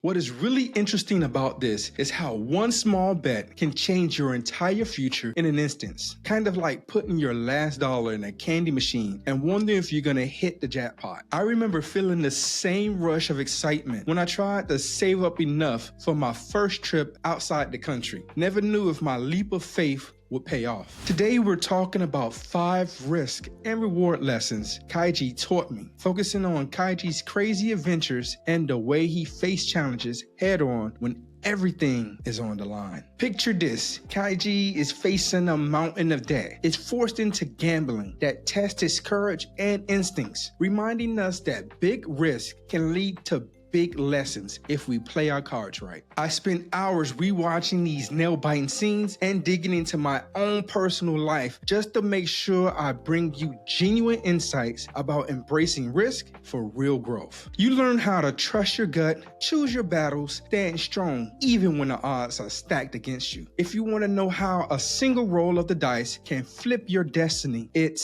What is really interesting about this is how one small bet can change your entire future in an instance. Kind of like putting your last dollar in a candy machine and wondering if you're gonna hit the jackpot. I remember feeling the same rush of excitement when I tried to save up enough for my first trip outside the country. Never knew if my leap of faith would pay off. Today we're talking about 5 risk and reward lessons Kaiji taught me, focusing on Kaiji's crazy adventures and the way he faced challenges head on when everything is on the line. Picture this: Kaiji is facing a mountain of debt. Is forced into gambling that tests his courage and instincts, reminding us that big risk can lead to big lessons if we play our cards right. I spent hours rewatching these nail-biting scenes and digging into my own personal life just to make sure I bring you genuine insights about embracing risk for real growth. You learn how to trust your gut, choose your battles, stand strong even when the odds are stacked against you. If you want to know how a single roll of the dice can flip your destiny, it's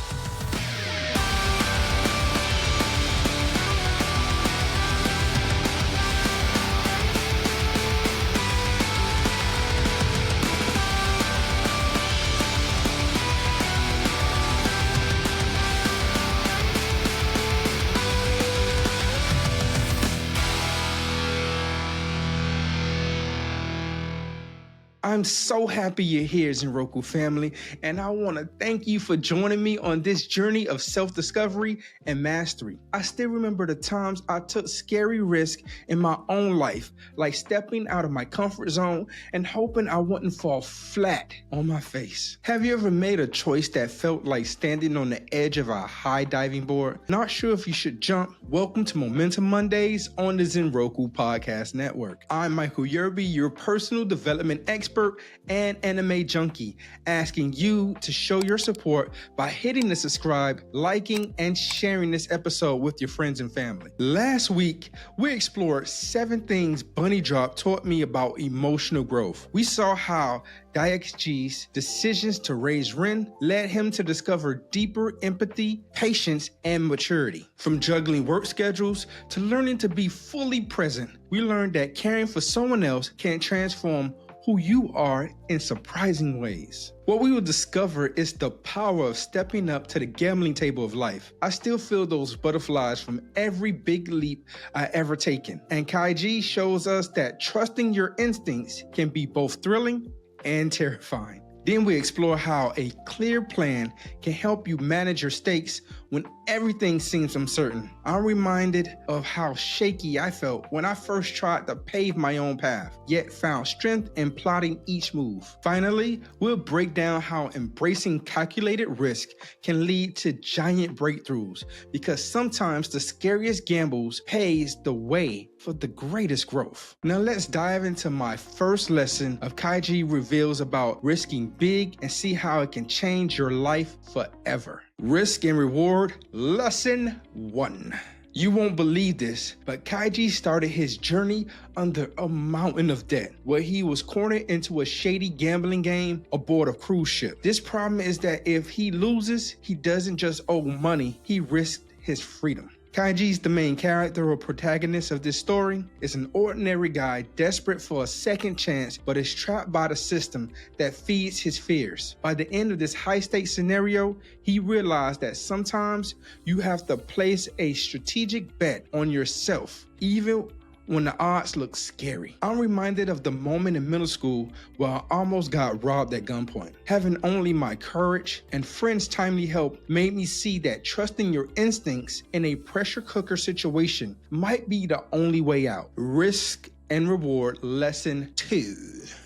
I'm so happy you're here, Zenroku family, and I want to thank you for joining me on this journey of self-discovery and mastery. I still remember the times I took scary risks in my own life, like stepping out of my comfort zone and hoping I wouldn't fall flat on my face. Have you ever made a choice that felt like standing on the edge of a high diving board? Not sure if you should jump? Welcome to Momentum Mondays on the Zenroku Podcast Network. I'm Michael Yearby, your personal development expert and anime junkie, asking you to show your support by hitting the subscribe, liking, and sharing this episode with your friends and family. Last week, we explored 7 things Bunny Drop taught me about emotional growth. We saw how Daiki's decisions to raise Rin led him to discover deeper empathy, patience, and maturity. From juggling work schedules to learning to be fully present, we learned that caring for someone else can transform who you are in surprising ways. What we will discover is the power of stepping up to the gambling table of life. I still feel those butterflies from every big leap I ever taken. And Kaiji shows us that trusting your instincts can be both thrilling and terrifying. Then we explore how a clear plan can help you manage your stakes when everything seems uncertain. I'm reminded of how shaky I felt when I first tried to pave my own path, yet found strength in plotting each move. Finally, we'll break down how embracing calculated risk can lead to giant breakthroughs, because sometimes the scariest gambles paves the way for the greatest growth. Now let's dive into my first lesson of Kaiji reveals about risking big and see how it can change your life forever. Risk and reward lesson 1. You won't believe this, but Kaiji started his journey under a mountain of debt, where he was cornered into a shady gambling game aboard a cruise ship. This problem is that if he loses, he doesn't just owe money, he risked his freedom. Kaiji's the main character or protagonist of this story is an ordinary guy desperate for a second chance, but is trapped by the system that feeds his fears. By the end of this high-stakes scenario, he realized that sometimes you have to place a strategic bet on yourself, even when the odds look scary. I'm reminded of the moment in middle school where I almost got robbed at gunpoint. Having only my courage and friends' timely help made me see that trusting your instincts in a pressure cooker situation might be the only way out. Risk and reward lesson 2.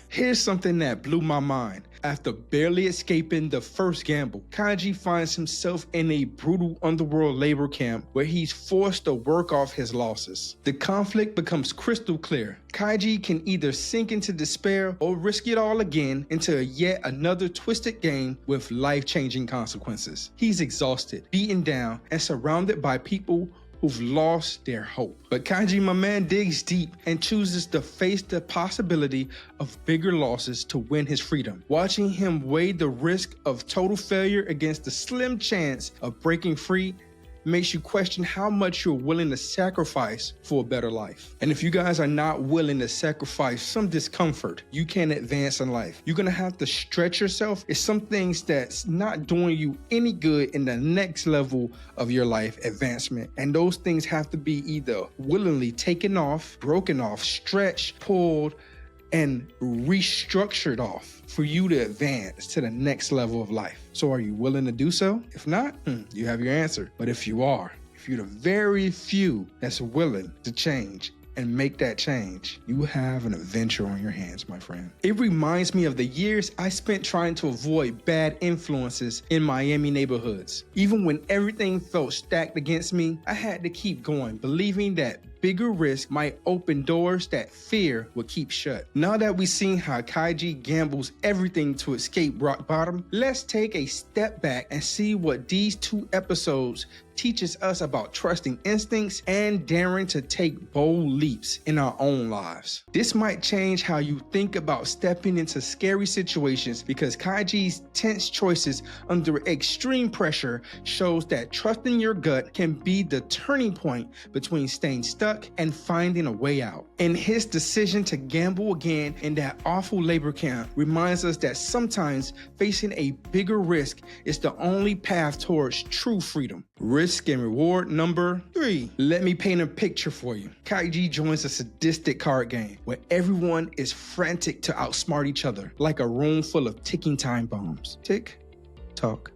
Here's something that blew my mind. After barely escaping the first gamble, Kaiji finds himself in a brutal underworld labor camp where he's forced to work off his losses. The conflict becomes crystal clear. Kaiji can either sink into despair or risk it all again into yet another twisted game with life-changing consequences. He's exhausted, beaten down, and surrounded by people who've lost their hope. But Kaiji, my man, digs deep and chooses to face the possibility of bigger losses to win his freedom. Watching him weigh the risk of total failure against the slim chance of breaking free makes you question how much you're willing to sacrifice for a better life. And if you guys are not willing to sacrifice some discomfort, you can't advance in life. You're gonna have to stretch yourself. It's some things that's not doing you any good in the next level of your life advancement. And those things have to be either willingly taken off, broken off, stretched, pulled, and restructured off for you to advance to the next level of life. So are you willing to do so? If not, you have your answer. But if you are, if you're the very few that's willing to change and make that change, you have an adventure on your hands, my friend. It reminds me of the years I spent trying to avoid bad influences in Miami neighborhoods. Even when everything felt stacked against me, I had to keep going, believing that bigger risk might open doors that fear would keep shut. Now that we've seen how Kaiji gambles everything to escape rock bottom, let's take a step back and see what these 2 episodes teaches us about trusting instincts and daring to take bold leaps in our own lives. This might change how you think about stepping into scary situations, because Kaiji's tense choices under extreme pressure shows that trusting your gut can be the turning point between staying stuck and finding a way out. And his decision to gamble again in that awful labor camp reminds us that sometimes facing a bigger risk is the only path towards true freedom. Risk and reward number 3. Let me paint a picture for you. Kaiji joins a sadistic card game where everyone is frantic to outsmart each other, like a room full of ticking time bombs. Tick, tock,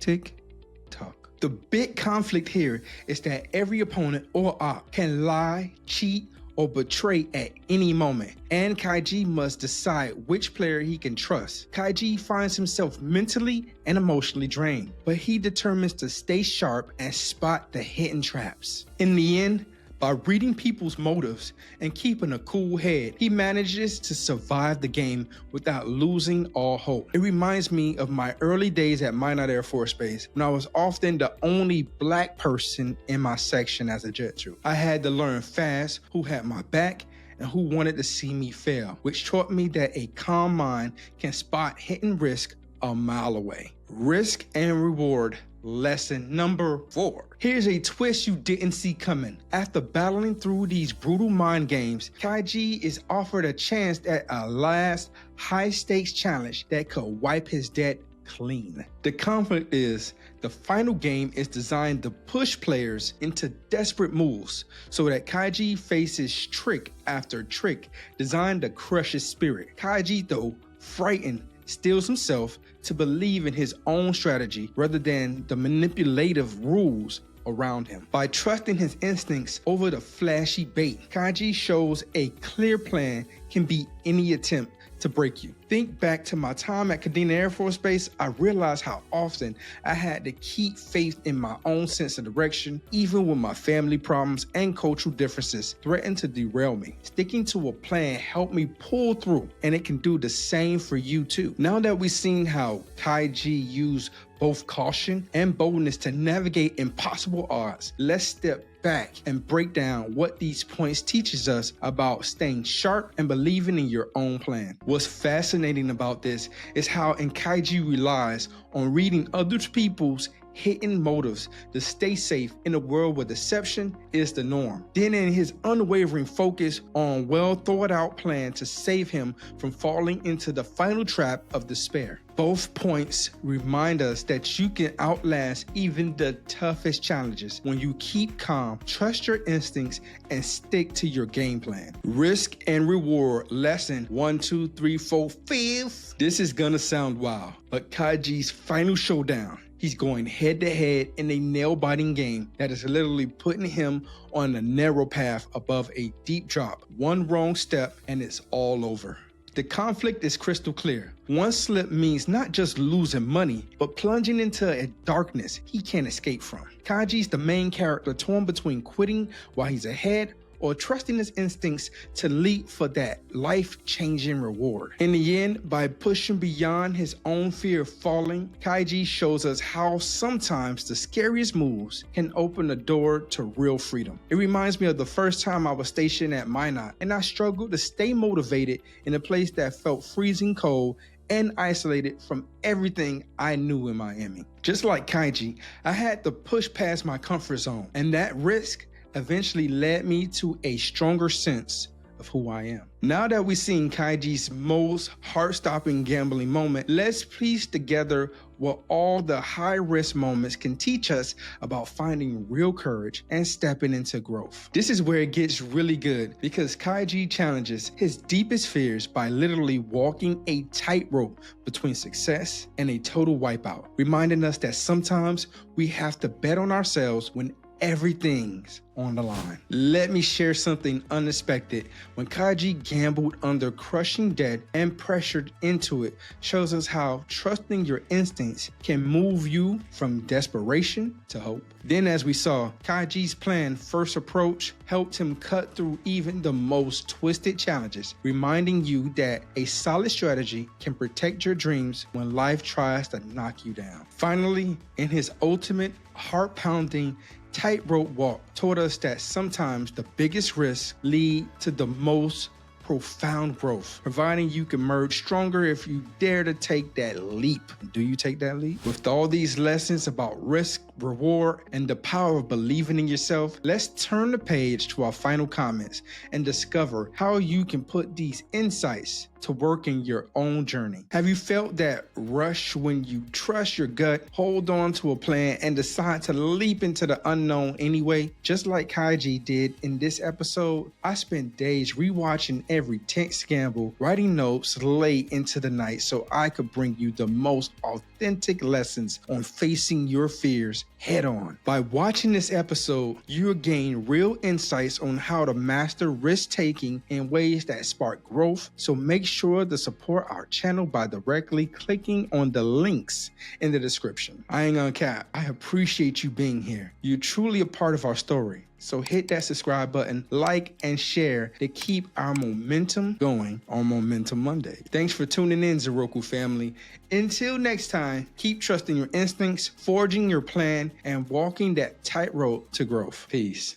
tick, tock. The big conflict here is that every opponent or op can lie, cheat, or betray at any moment, and Kaiji must decide which player he can trust. Kaiji finds himself mentally and emotionally drained, but he determines to stay sharp and spot the hidden traps. In the end, by reading people's motives and keeping a cool head, he manages to survive the game without losing all hope. It reminds me of my early days at Minot Air Force Base, when I was often the only black person in my section as a jet troop. I had to learn fast who had my back and who wanted to see me fail, which taught me that a calm mind can spot hidden risk a mile away. Risk and reward lesson number 4. Here's a twist you didn't see coming. After battling through these brutal mind games, Kaiji is offered a chance at a last high-stakes challenge that could wipe his debt clean. The conflict is, the final game is designed to push players into desperate moves so that Kaiji faces trick after trick designed to crush his spirit. Kaiji, though frightened, steels himself to believe in his own strategy rather than the manipulative rules around him. By trusting his instincts over the flashy bait, Kaiji shows a clear plan can beat any attempt to break you. Think back to my time at Kadena Air Force Base, I realized how often I had to keep faith in my own sense of direction, even when my family problems and cultural differences threatened to derail me. Sticking to a plan helped me pull through, and it can do the same for you too. Now that we've seen how Kaiji used both caution and boldness to navigate impossible odds, let's step back and break down what these points teaches us about staying sharp and believing in your own plan. What's fascinating about this is how Kaiji relies on reading other people's hidden motives to stay safe in a world where deception is the norm. Then in his unwavering focus on well thought out plan to save him from falling into the final trap of despair. Both points remind us that you can outlast even the toughest challenges when you keep calm, trust your instincts, and stick to your game plan. Risk and reward lesson 1, 2, 3, 4, 5. This is gonna sound wild, but Kaiji's final showdown. He's going head to head in a nail-biting game that is literally putting him on a narrow path above a deep drop. One wrong step and it's all over. The conflict is crystal clear. One slip means not just losing money, but plunging into a darkness he can't escape from. Kaiji's the main character, torn between quitting while he's ahead or trusting his instincts to leap for that life-changing reward. In the end, by pushing beyond his own fear of falling, Kaiji shows us how sometimes the scariest moves can open the door to real freedom. It reminds me of the first time I was stationed at Minot, and I struggled to stay motivated in a place that felt freezing cold and isolated from everything I knew in Miami. Just like Kaiji, I had to push past my comfort zone, and that risk eventually led me to a stronger sense of who I am. Now that we've seen Kaiji's most heart-stopping gambling moment, let's piece together what all the high-risk moments can teach us about finding real courage and stepping into growth. This is where it gets really good, because Kaiji challenges his deepest fears by literally walking a tightrope between success and a total wipeout, reminding us that sometimes we have to bet on ourselves when everything's on the line. Let me share something unexpected. When Kaiji gambled under crushing debt and pressured into it, shows us how trusting your instincts can move you from desperation to hope. Then, as we saw, Kaiji's plan first approach helped him cut through even the most twisted challenges, reminding you that a solid strategy can protect your dreams when life tries to knock you down. Finally, in his ultimate heart-pounding tightrope walk, taught us that sometimes the biggest risks lead to the most profound growth, providing you can emerge stronger if you dare to take that leap. Do you take that leap? With all these lessons about risk, reward, and the power of believing in yourself, let's turn the page to our final comments and discover how you can put these insights to work in your own journey. Have you felt that rush when you trust your gut, hold on to a plan, and decide to leap into the unknown anyway? Just like Kaiji did in this episode, I spent days rewatching every tense gamble, writing notes late into the night so I could bring you the most authentic lessons on facing your fears head on. By watching this episode, you'll gain real insights on how to master risk-taking in ways that spark growth, so make sure to support our channel by directly clicking on the links in the description. I ain't gonna cap, I appreciate you being here. You're truly a part of our story. So hit that subscribe button, like, and share to keep our momentum going on Momentum Monday. Thanks for tuning in, Zeroku family. Until next time, keep trusting your instincts, forging your plan, and walking that tightrope to growth. Peace.